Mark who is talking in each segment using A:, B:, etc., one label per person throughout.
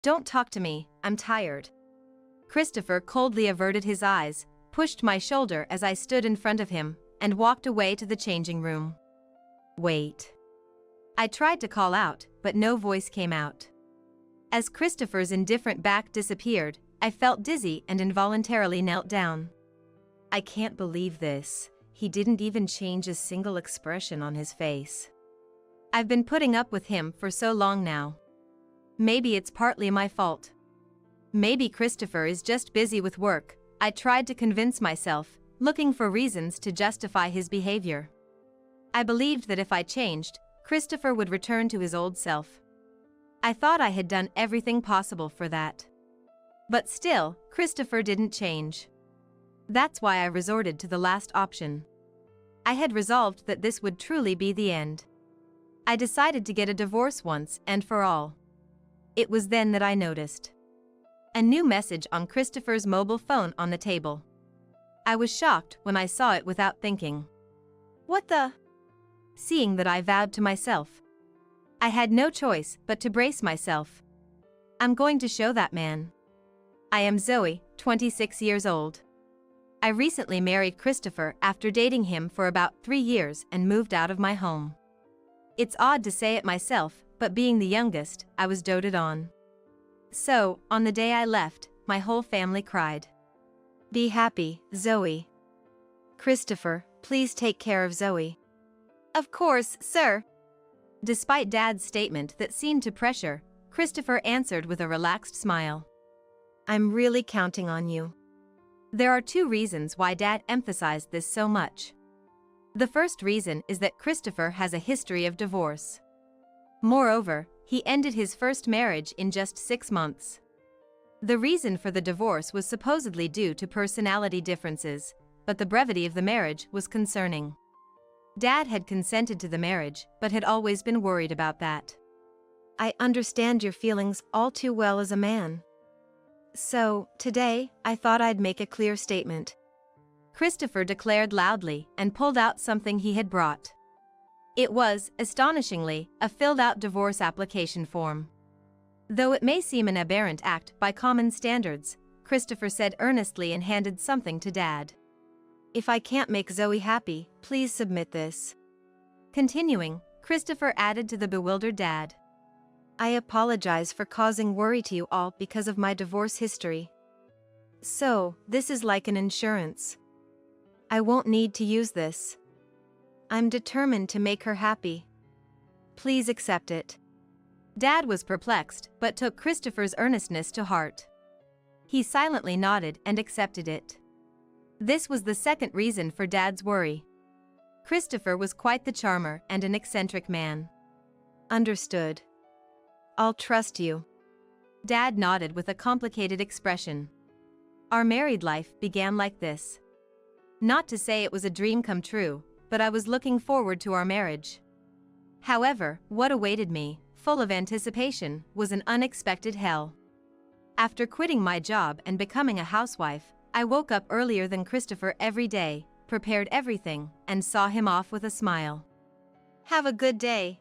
A: Don't talk to me, I'm tired. Christopher coldly averted his eyes, pushed my shoulder as I stood in front of him, and walked away to the changing room. Wait. I tried to call out, but no voice came out. As Christopher's indifferent back disappeared, I felt dizzy and involuntarily knelt down. I can't believe this. He didn't even change a single expression on his face. I've been putting up with him for so long now. Maybe it's partly my fault. Maybe Christopher is just busy with work, I tried to convince myself, looking for reasons to justify his behavior. I believed that if I changed, Christopher would return to his old self. I thought I had done everything possible for that. But still, Christopher didn't change. That's why I resorted to the last option. I had resolved that this would truly be the end. I decided to get a divorce once and for all. It was then that I noticed a new message on Christopher's mobile phone on the table. I was shocked when I saw it without thinking. What the? Seeing that I vowed to myself. I had no choice but to brace myself. I'm going to show that man. I am Zoe, 26 years old. I recently married Christopher after dating him for about 3 years and moved out of my home. It's odd to say it myself, but being the youngest, I was doted on. So, on the day I left, my whole family cried. Be happy, Zoe. Christopher, please take care of Zoe. Of course, sir. Despite Dad's statement that seemed to pressure, Christopher answered with a relaxed smile. I'm really counting on you. There are 2 reasons why Dad emphasized this so much. The first reason is that Christopher has a history of divorce. Moreover, he ended his first marriage in just 6 months. The reason for the divorce was supposedly due to personality differences, but the brevity of the marriage was concerning. Dad had consented to the marriage, but had always been worried about that. I understand your feelings all too well as a man. So, today, I thought I'd make a clear statement. Christopher declared loudly and pulled out something he had brought. It was, astonishingly, a filled-out divorce application form. Though it may seem an aberrant act by common standards, Christopher said earnestly and handed something to Dad. If I can't make Zoe happy, please submit this. Continuing, Christopher added to the bewildered Dad. I apologize for causing worry to you all because of my divorce history. So, this is like an insurance. I won't need to use this. I'm determined to make her happy. Please accept it. Dad was perplexed, but took Christopher's earnestness to heart. He silently nodded and accepted it. This was the second reason for Dad's worry. Christopher was quite the charmer and an eccentric man. Understood. I'll trust you. Dad nodded with a complicated expression. Our married life began like this. Not to say it was a dream come true, but I was looking forward to our marriage. However, what awaited me, full of anticipation, was an unexpected hell. After quitting my job and becoming a housewife, I woke up earlier than Christopher every day, prepared everything, and saw him off with a smile. Have a good day.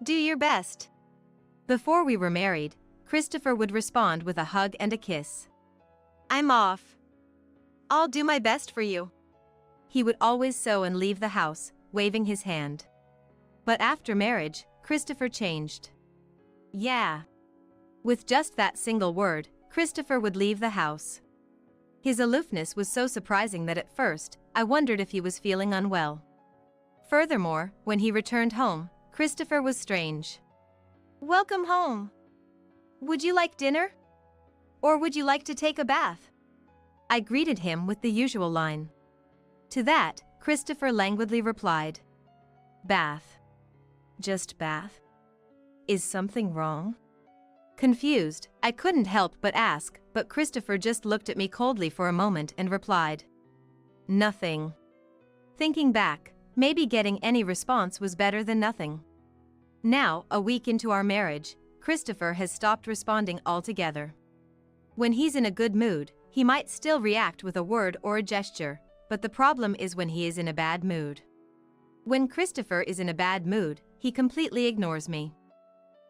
A: Do your best. Before we were married, Christopher would respond with a hug and a kiss. I'm off. I'll do my best for you. He would always sew and leave the house, waving his hand. But after marriage, Christopher changed. Yeah. With just that single word, Christopher would leave the house. His aloofness was so surprising that at first, I wondered if he was feeling unwell. Furthermore, when he returned home, Christopher was strange. Welcome home. Would you like dinner? Or would you like to take a bath? I greeted him with the usual line. To that, Christopher languidly replied, Bath. Just bath? Is something wrong? Confused, I couldn't help but ask, but Christopher just looked at me coldly for a moment and replied, Nothing. Thinking back, maybe getting any response was better than nothing. Now, a week into our marriage, Christopher has stopped responding altogether. When he's in a good mood, he might still react with a word or a gesture, but the problem is when he is in a bad mood. When Christopher is in a bad mood, he completely ignores me.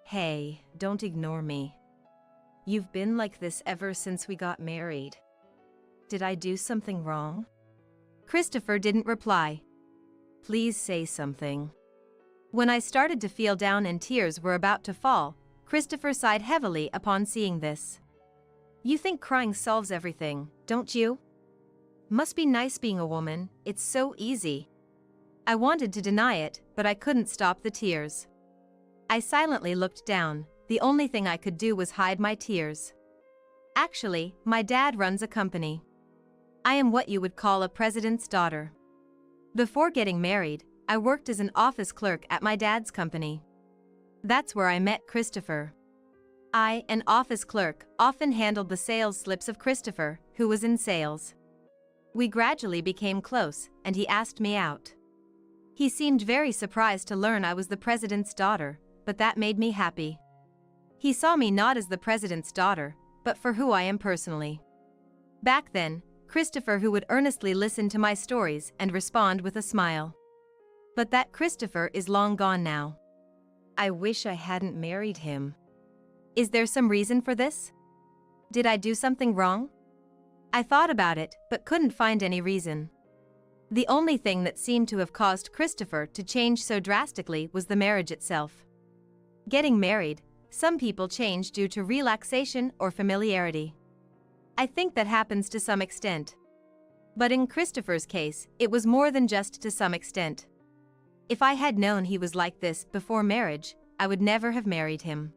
A: Hey, don't ignore me. You've been like this ever since we got married. Did I do something wrong? Christopher didn't reply. Please say something. When I started to feel down and tears were about to fall, Christopher sighed heavily upon seeing this. You think crying solves everything, don't you? Must be nice being a woman, it's so easy. I wanted to deny it, but I couldn't stop the tears. I silently looked down. The only thing I could do was hide my tears. Actually, my dad runs a company. I am what you would call a president's daughter. Before getting married, I worked as an office clerk at my dad's company. That's where I met Christopher. I, an office clerk, often handled the sales slips of Christopher, who was in sales. We gradually became close, and he asked me out. He seemed very surprised to learn I was the president's daughter, but that made me happy. He saw me not as the president's daughter, but for who I am personally. Back then, Christopher who would earnestly listen to my stories and respond with a smile. But that Christopher is long gone now. I wish I hadn't married him. Is there some reason for this? Did I do something wrong? I thought about it, but couldn't find any reason. The only thing that seemed to have caused Christopher to change so drastically was the marriage itself. Getting married, some people change due to relaxation or familiarity. I think that happens to some extent. But in Christopher's case, it was more than just to some extent. If I had known he was like this before marriage, I would never have married him.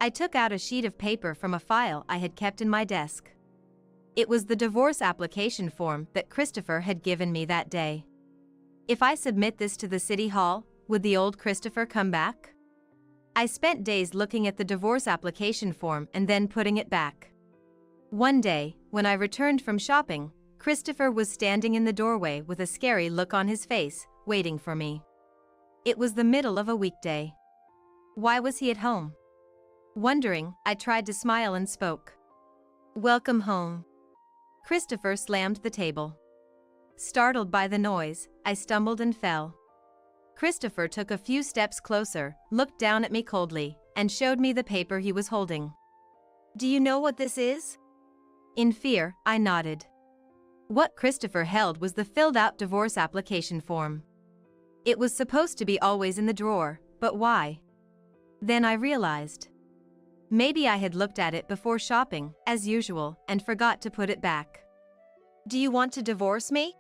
A: I took out a sheet of paper from a file I had kept in my desk. It was the divorce application form that Christopher had given me that day. If I submit this to the city hall, would the old Christopher come back? I spent days looking at the divorce application form and then putting it back. One day, when I returned from shopping, Christopher was standing in the doorway with a scary look on his face, waiting for me. It was the middle of a weekday. Why was he at home? Wondering, I tried to smile and spoke. Welcome home. Christopher slammed the table. Startled by the noise, I stumbled and fell. Christopher took a few steps closer, looked down at me coldly, and showed me the paper he was holding. Do you know what this is? In fear, I nodded. What Christopher held was the filled-out divorce application form. It was supposed to be always in the drawer, but why? Then I realized. Maybe I had looked at it before shopping, as usual, and forgot to put it back. Do you want to divorce me?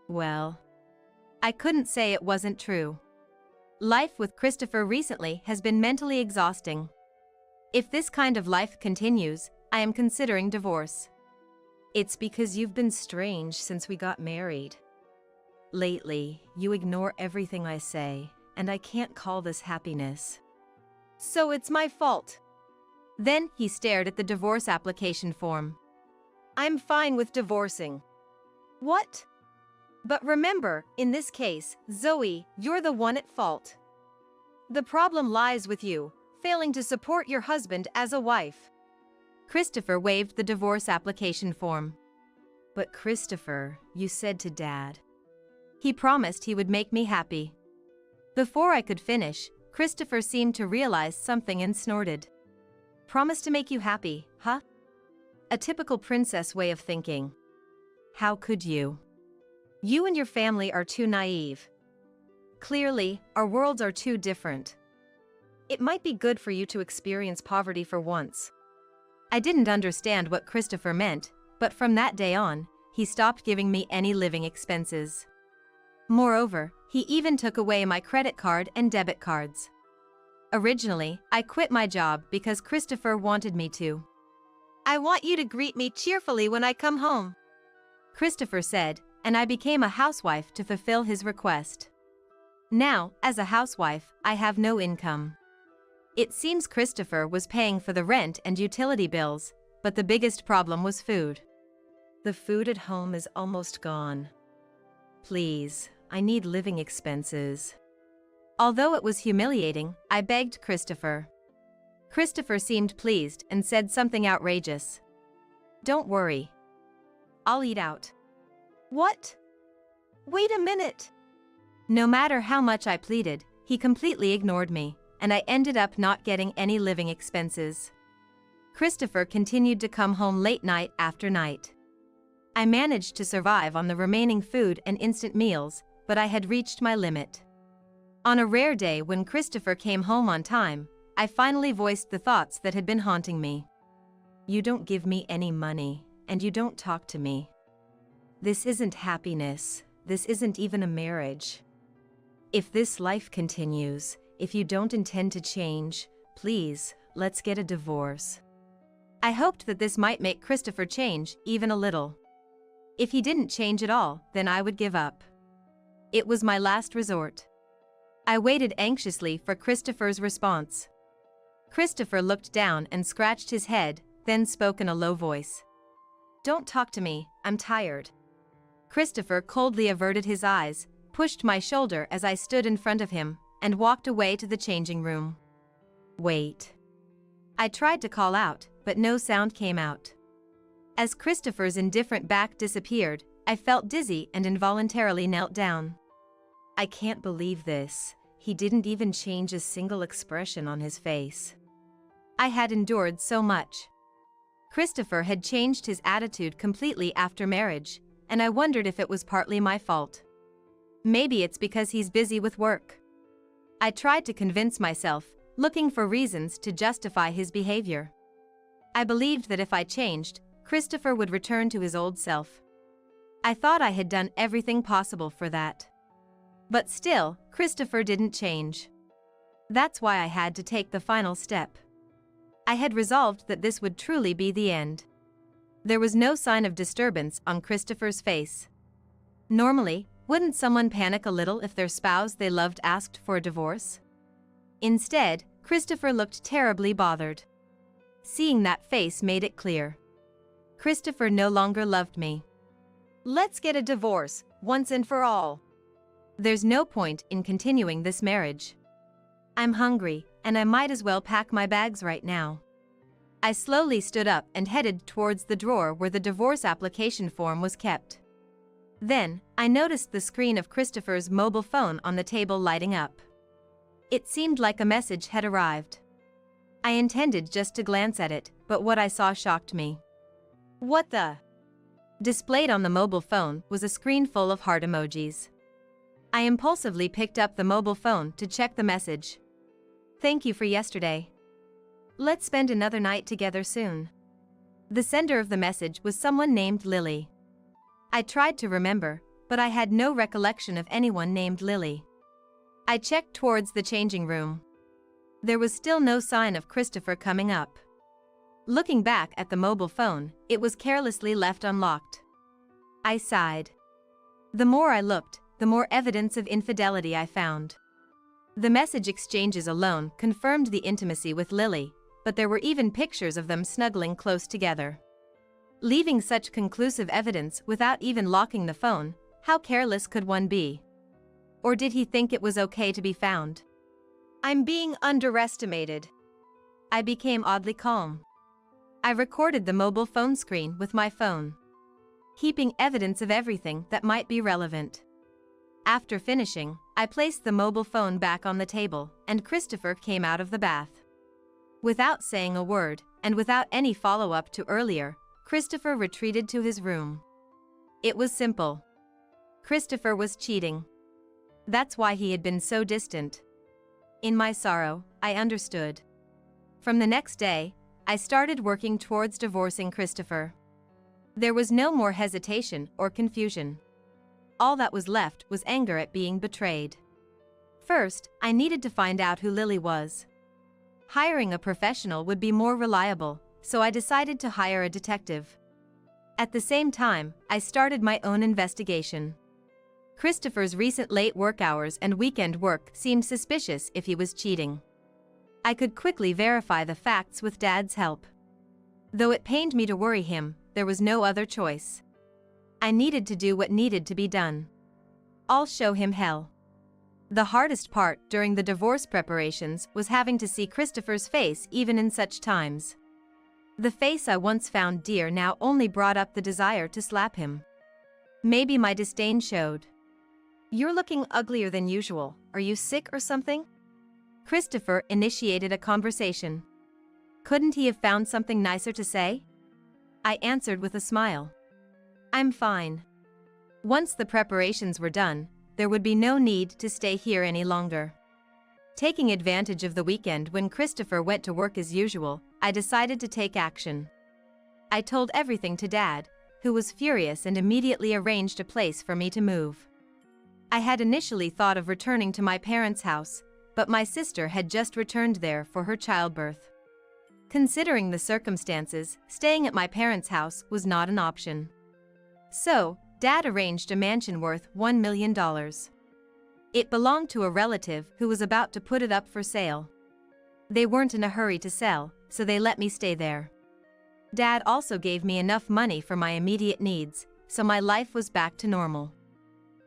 A: Well, I couldn't say it wasn't true. Life with Christopher recently has been mentally exhausting. If this kind of life continues, I am considering divorce. It's because you've been strange since we got married. Lately, you ignore everything I say, and I can't call this happiness. So it's my fault. Then he stared at the divorce application form. I'm fine with divorcing. What? But remember, in this case, Zoe, you're the one at fault. The problem lies with you, failing to support your husband as a wife. Christopher waved the divorce application form. But Christopher, you said to Dad. He promised he would make me happy. Before I could finish, Christopher seemed to realize something and snorted. Promise to make you happy, huh? A typical princess way of thinking. How could you? You and your family are too naive. Clearly, our worlds are too different. It might be good for you to experience poverty for once. I didn't understand what Christopher meant, but from that day on, he stopped giving me any living expenses. Moreover, he even took away my credit card and debit cards. Originally, I quit my job because Christopher wanted me to. I want you to greet me cheerfully when I come home, Christopher said, and I became a housewife to fulfill his request. Now, as a housewife, I have no income. It seems Christopher was paying for the rent and utility bills, but the biggest problem was food. The food at home is almost gone. Please, I need living expenses. Although it was humiliating, I begged Christopher. Christopher seemed pleased and said something outrageous. Don't worry. I'll eat out. What? Wait a minute. No matter how much I pleaded, he completely ignored me, and I ended up not getting any living expenses. Christopher continued to come home late night after night. I managed to survive on the remaining food and instant meals, but I had reached my limit. On a rare day when Christopher came home on time, I finally voiced the thoughts that had been haunting me. You don't give me any money, and you don't talk to me. This isn't happiness, this isn't even a marriage. If this life continues, if you don't intend to change, please, let's get a divorce. I hoped that this might make Christopher change, even a little. If he didn't change at all, then I would give up. It was my last resort. I waited anxiously for Christopher's response. Christopher looked down and scratched his head, then spoke in a low voice. Don't talk to me, I'm tired. Christopher coldly averted his eyes, pushed my shoulder as I stood in front of him, and walked away to the changing room. Wait. I tried to call out, but no sound came out. As Christopher's indifferent back disappeared, I felt dizzy and involuntarily knelt down. I can't believe this. He didn't even change a single expression on his face. I had endured so much. Christopher had changed his attitude completely after marriage, and I wondered if it was partly my fault. Maybe it's because he's busy with work. I tried to convince myself, looking for reasons to justify his behavior. I believed that if I changed, Christopher would return to his old self. I thought I had done everything possible for that. But still, Christopher didn't change. That's why I had to take the final step. I had resolved that this would truly be the end. There was no sign of disturbance on Christopher's face. Normally, wouldn't someone panic a little if their spouse they loved asked for a divorce? Instead, Christopher looked terribly bothered. Seeing that face made it clear. Christopher no longer loved me. Let's get a divorce, once and for all. There's no point in continuing this marriage. I'm hungry, and I might as well pack my bags right now. I slowly stood up and headed towards the drawer where the divorce application form was kept. Then, I noticed the screen of Christopher's mobile phone on the table lighting up. It seemed like a message had arrived. I intended just to glance at it, but what I saw shocked me. What the? Displayed on the mobile phone was a screen full of heart emojis. I impulsively picked up the mobile phone to check the message. Thank you for yesterday. Let's spend another night together soon. The sender of the message was someone named Lily. I tried to remember, but I had no recollection of anyone named Lily. I checked towards the changing room. There was still no sign of Christopher coming up. Looking back at the mobile phone, it was carelessly left unlocked. I sighed. The more I looked, the more evidence of infidelity I found. The message exchanges alone confirmed the intimacy with Lily, but there were even pictures of them snuggling close together. Leaving such conclusive evidence without even locking the phone, how careless could one be? Or did he think it was okay to be found? I'm being underestimated. I became oddly calm. I recorded the mobile phone screen with my phone, heaping evidence of everything that might be relevant. After finishing, I placed the mobile phone back on the table, and Christopher came out of the bath. Without saying a word, and without any follow-up to earlier, Christopher retreated to his room. It was simple. Christopher was cheating. That's why he had been so distant. In my sorrow, I understood. From the next day, I started working towards divorcing Christopher. There was no more hesitation or confusion. All that was left was anger at being betrayed. First, I needed to find out who Lily was. Hiring a professional would be more reliable, so I decided to hire a detective. At the same time, I started my own investigation. Christopher's recent late work hours and weekend work seemed suspicious if he was cheating. I could quickly verify the facts with Dad's help. Though it pained me to worry him, there was no other choice. I needed to do what needed to be done. I'll show him hell. The hardest part during the divorce preparations was having to see Christopher's face even in such times. The face I once found dear now only brought up the desire to slap him. Maybe my disdain showed. You're looking uglier than usual. Are you sick or something? Christopher initiated a conversation. Couldn't he have found something nicer to say? I answered with a smile. I'm fine. Once the preparations were done, there would be no need to stay here any longer. Taking advantage of the weekend when Christopher went to work as usual, I decided to take action. I told everything to Dad, who was furious and immediately arranged a place for me to move. I had initially thought of returning to my parents' house, but my sister had just returned there for her childbirth. Considering the circumstances, staying at my parents' house was not an option. So, Dad arranged a mansion worth $1 million. It belonged to a relative who was about to put it up for sale. They weren't in a hurry to sell, so they let me stay there. Dad also gave me enough money for my immediate needs, so my life was back to normal.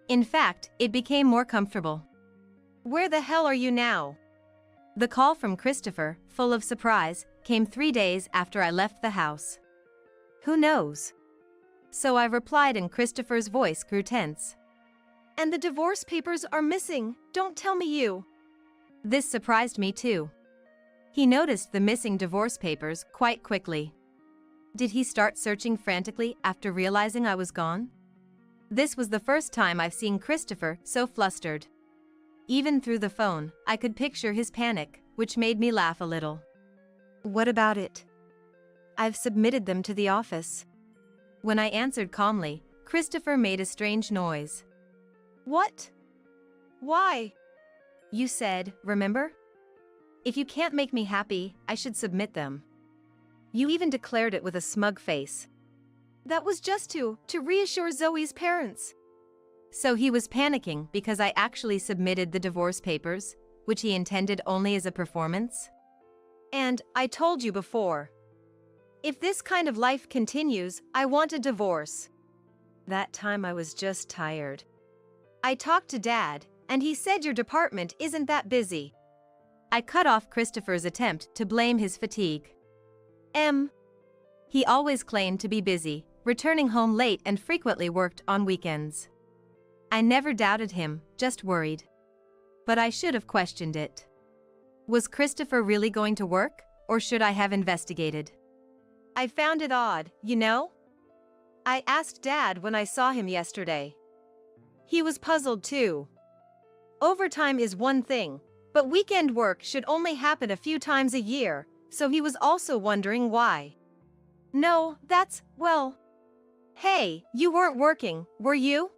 A: In fact, it became more comfortable. Where the hell are you now? The call from Christopher, full of surprise, came 3 days after I left the house. Who knows? So I replied, and Christopher's voice grew tense. And the divorce papers are missing, don't tell me you. This surprised me too. He noticed the missing divorce papers quite quickly. Did he start searching frantically after realizing I was gone? This was the first time I've seen Christopher so flustered. Even through the phone, I could picture his panic, which made me laugh a little. What about it? I've submitted them to the office. When I answered calmly, Christopher made a strange noise. What? Why? You said, remember? If you can't make me happy, I should submit them. You even declared it with a smug face. That was just to reassure Zoe's parents. So he was panicking because I actually submitted the divorce papers, which he intended only as a performance? And I told you before. If this kind of life continues, I want a divorce. That time I was just tired. I talked to Dad, and he said your department isn't that busy. I cut off Christopher's attempt to blame his fatigue. He always claimed to be busy, returning home late and frequently worked on weekends. I never doubted him, just worried. But I should have questioned it. Was Christopher really going to work, or should I have investigated? I found it odd, you know? I asked Dad when I saw him yesterday. He was puzzled too. Overtime is one thing, but weekend work should only happen a few times a year, so he was also wondering why. No, well... Hey, you weren't working, were you?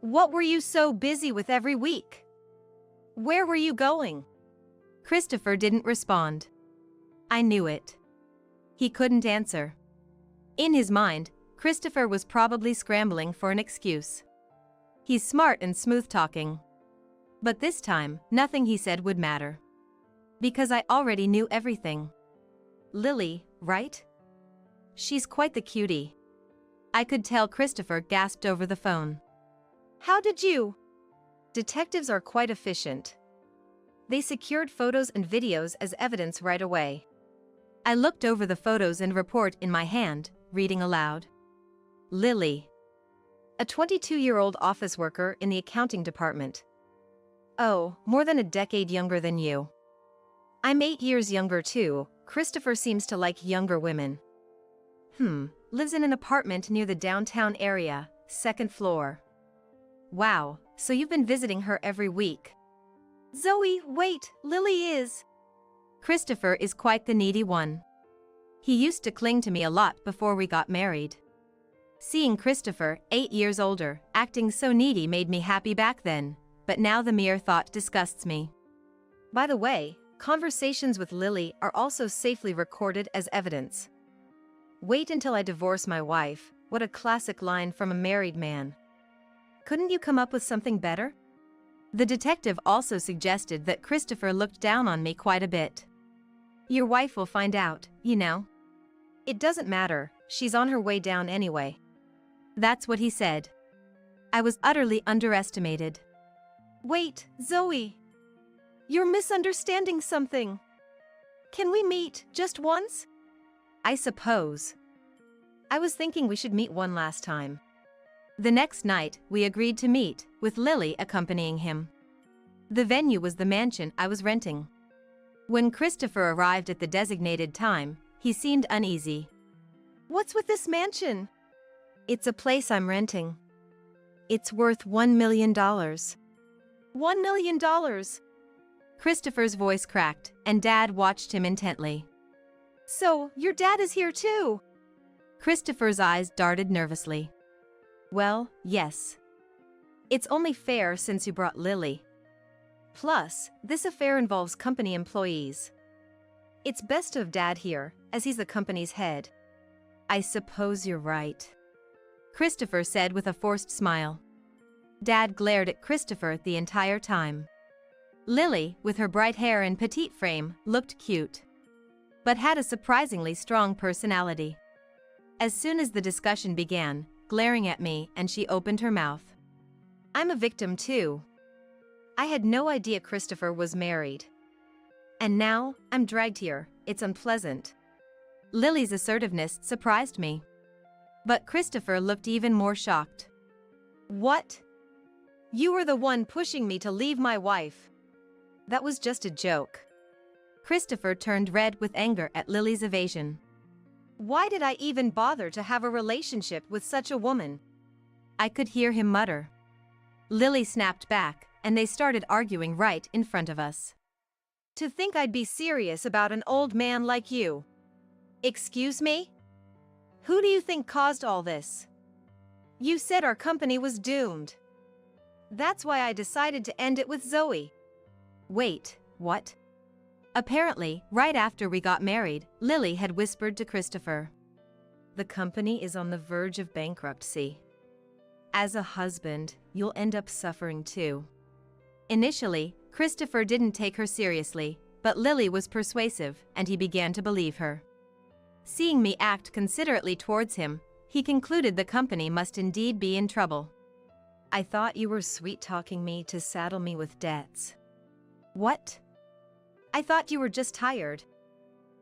A: What were you so busy with every week? Where were you going? Christopher didn't respond. I knew it. He couldn't answer. In his mind, Christopher was probably scrambling for an excuse. He's smart and smooth-talking. But this time, nothing he said would matter. Because I already knew everything. Lily, right? She's quite the cutie. I could tell Christopher gasped over the phone. How did you? Detectives are quite efficient. They secured photos and videos as evidence right away. I looked over the photos and report in my hand, reading aloud. Lily. A 22-year-old office worker in the accounting department. Oh, more than a decade younger than you. I'm 8 years younger too. Christopher seems to like younger women. Lives in an apartment near the downtown area, 2nd floor. Wow, so you've been visiting her every week. Zoe, wait, Lily is... Christopher is quite the needy one. He used to cling to me a lot before we got married. Seeing Christopher, 8 years older, acting so needy made me happy back then, but now the mere thought disgusts me. By the way, conversations with Lily are also safely recorded as evidence. Wait until I divorce my wife, what a classic line from a married man. Couldn't you come up with something better? The detective also suggested that Christopher looked down on me quite a bit. Your wife will find out, you know. It doesn't matter, she's on her way down anyway. That's what he said. I was utterly underestimated. Wait, Zoe. You're misunderstanding something. Can we meet just once? I suppose. I was thinking we should meet one last time. The next night, we agreed to meet, with Lily accompanying him. The venue was the mansion I was renting. When Christopher arrived at the designated time, he seemed uneasy. "What's with this mansion?" "It's a place I'm renting. It's worth $1 million. $1 million? Christopher's voice cracked, and Dad watched him intently. "So, your dad is here too?" Christopher's eyes darted nervously. "Well, yes. It's only fair since you brought Lily. Plus, this affair involves company employees. It's best to have Dad here, as he's the company's head." "I suppose you're right," Christopher said with a forced smile. Dad glared at Christopher the entire time. Lily, with her bright hair and petite frame, looked cute, but had a surprisingly strong personality. As soon as the discussion began, glaring at me, and she opened her mouth. "I'm a victim too. I had no idea Christopher was married. And now, I'm dragged here. It's unpleasant." Lily's assertiveness surprised me. But Christopher looked even more shocked. "What? You were the one pushing me to leave my wife." "That was just a joke." Christopher turned red with anger at Lily's evasion. "Why did I even bother to have a relationship with such a woman?" I could hear him mutter. Lily snapped back, and they started arguing right in front of us. "To think I'd be serious about an old man like you. Excuse me? Who do you think caused all this? You said our company was doomed. That's why I decided to end it with Zoe." "Wait, what?" Apparently, right after we got married, Lily had whispered to Christopher, "The company is on the verge of bankruptcy. As a husband, you'll end up suffering too." Initially, Christopher didn't take her seriously, but Lily was persuasive, and he began to believe her. Seeing me act considerately towards him, he concluded the company must indeed be in trouble. "I thought you were sweet-talking me to saddle me with debts." "What?" "I thought you were just tired."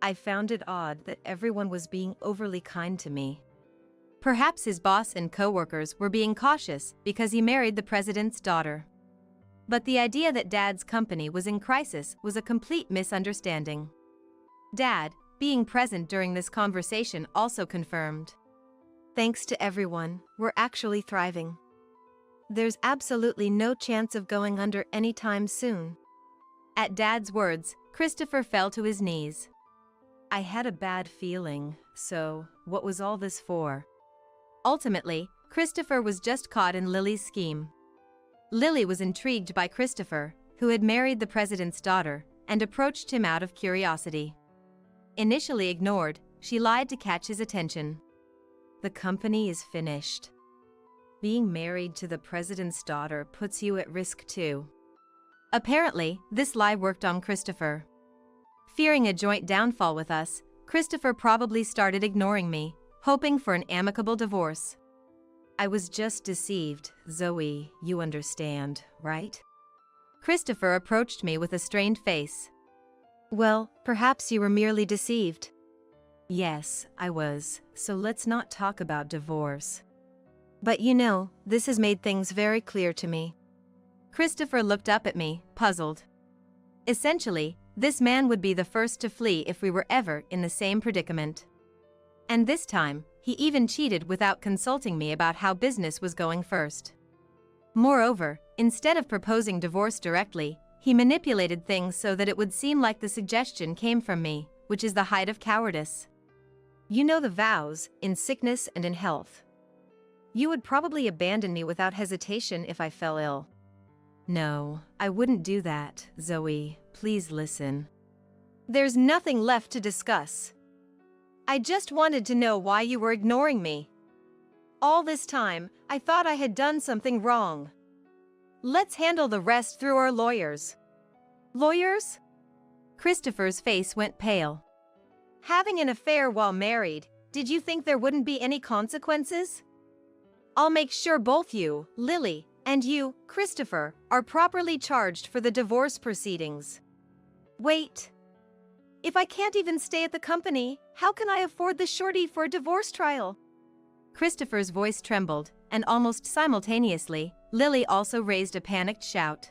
A: I found it odd that everyone was being overly kind to me. Perhaps his boss and co-workers were being cautious because he married the president's daughter. But the idea that Dad's company was in crisis was a complete misunderstanding. Dad, being present during this conversation, also confirmed. "Thanks to everyone, we're actually thriving. There's absolutely no chance of going under anytime soon." At Dad's words, Christopher fell to his knees. I had a bad feeling, so what was all this for? Ultimately, Christopher was just caught in Lily's scheme. Lily was intrigued by Christopher, who had married the president's daughter, and approached him out of curiosity. Initially ignored, she lied to catch his attention. "The company is finished. Being married to the president's daughter puts you at risk too." Apparently, this lie worked on Christopher. Fearing a joint downfall with us, Christopher probably started ignoring me, hoping for an amicable divorce. "I was just deceived, Zoe, you understand, right?" Christopher approached me with a strained face. "Well, perhaps you were merely deceived." "Yes, I was, so let's not talk about divorce." "But you know, this has made things very clear to me." Christopher looked up at me, puzzled. Essentially, this man would be the first to flee if we were ever in the same predicament. And this time, he even cheated without consulting me about how business was going first. Moreover, instead of proposing divorce directly, he manipulated things so that it would seem like the suggestion came from me, which is the height of cowardice. "You know the vows, in sickness and in health. You would probably abandon me without hesitation if I fell ill." "No, I wouldn't do that, Zoe. Please listen." "There's nothing left to discuss. I just wanted to know why you were ignoring me. All this time, I thought I had done something wrong. Let's handle the rest through our lawyers." "Lawyers?" Christopher's face went pale. "Having an affair while married, did you think there wouldn't be any consequences? I'll make sure both you, Lily, and you, Christopher, are properly charged for the divorce proceedings." "Wait. If I can't even stay at the company, how can I afford the shorty for a divorce trial?" Christopher's voice trembled, and almost simultaneously, Lily also raised a panicked shout.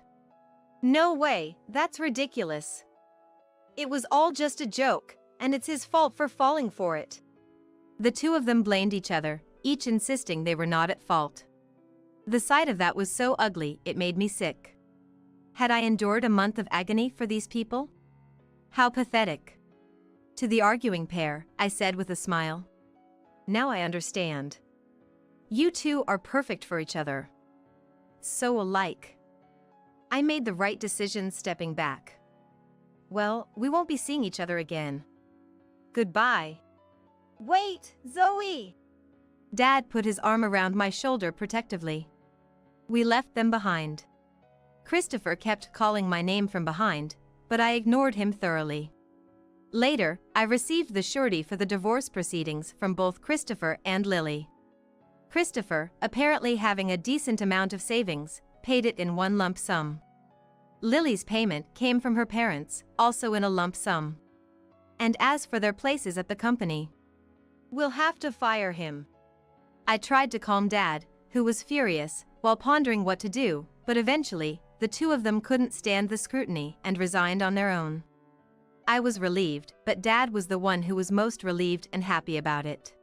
A: "No way, that's ridiculous. It was all just a joke, and it's his fault for falling for it. The two of them blamed each other, each insisting they were not at fault. The sight of that was so ugly it made me sick. Had I endured a month of agony for these people? How pathetic. To the arguing pair, I said with a smile. Now I understand. You two are perfect for each other. So alike. I made the right decision stepping back. Well, we won't be seeing each other again. Goodbye. Wait, Zoe! Dad put his arm around my shoulder protectively. We left them behind. Christopher kept calling my name from behind, but I ignored him thoroughly. Later, I received the surety for the divorce proceedings from both Christopher and Lily. Christopher, apparently having a decent amount of savings, paid it in one lump sum. Lily's payment came from her parents, also in a lump sum. And as for their places at the company, we'll have to fire him. I tried to calm Dad, who was furious, while pondering what to do, but eventually, the two of them couldn't stand the scrutiny and resigned on their own. I was relieved, but Dad was the one who was most relieved and happy about it.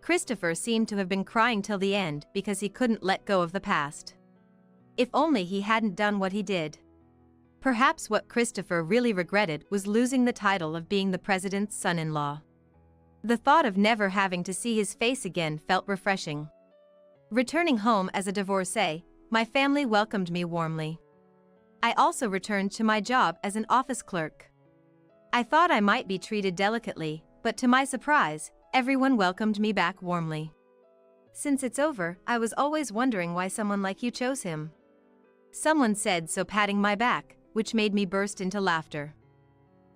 A: Christopher seemed to have been crying till the end because he couldn't let go of the past. If only he hadn't done what he did. Perhaps what Christopher really regretted was losing the title of being the president's son-in-law. The thought of never having to see his face again felt refreshing. Returning home as a divorcee, my family welcomed me warmly. I also returned to my job as an office clerk. I thought I might be treated delicately, but to my surprise, everyone welcomed me back warmly. Since it's over, I was always wondering why someone like you chose him. Someone said so, patting my back, which made me burst into laughter.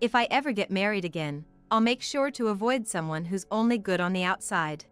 A: If I ever get married again, I'll make sure to avoid someone who's only good on the outside.